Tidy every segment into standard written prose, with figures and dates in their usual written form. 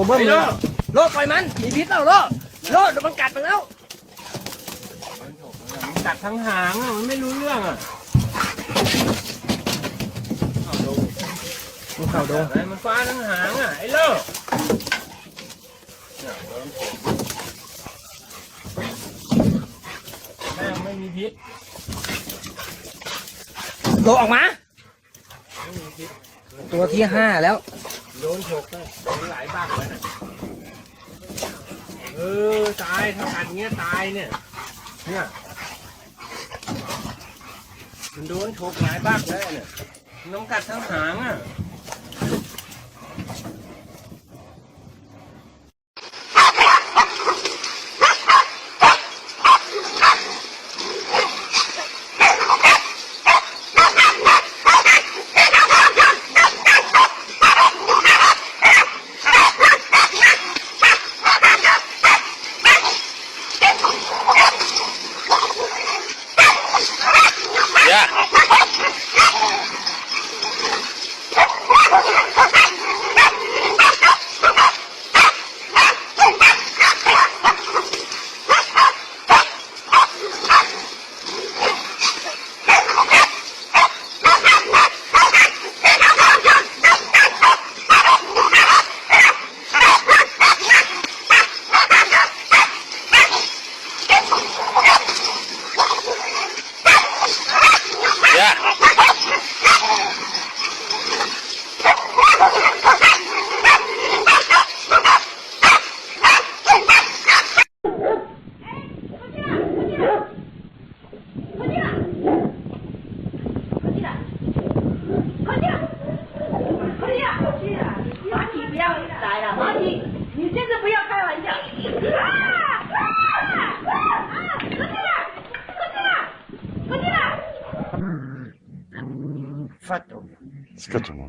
เบิ้มเลยโลปล่อยมันมีพิษแล้วโลโลมันกัดมันแล้วมันกัดทั้งหางอ่ะมันไม่รู้เรื่องอ่ะมันเข่าโดนมันฟ้าทั้งหางอ่ะไอ้โลแม่ไม่มีพิษโลออกมาตัวที่5แล้วโดนฉกเลยหลายบ้างเลยนะตายถ้ากัดเงี้ยตายเนี่ยมันโดนฉกหลายบ้างแล้วเนี่ยน้องกัดทั้งหางอ่ะ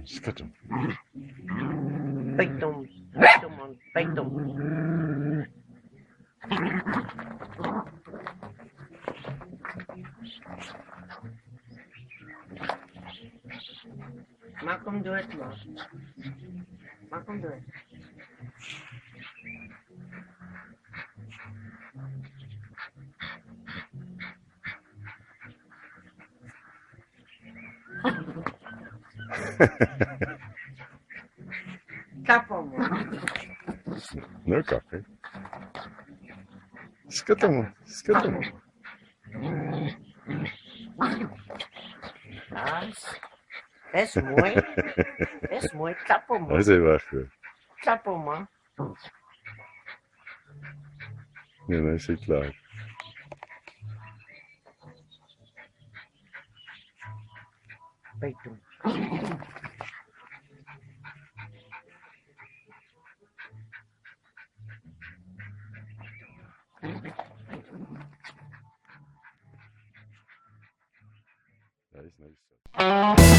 Scatum. Peitum. Malcolm, do it, Malcolm, do it. Capo. No coffee. Scatum. Es muy capo, man. Ese bajo. Capo, man. No, ese claro. Peito. That is nice.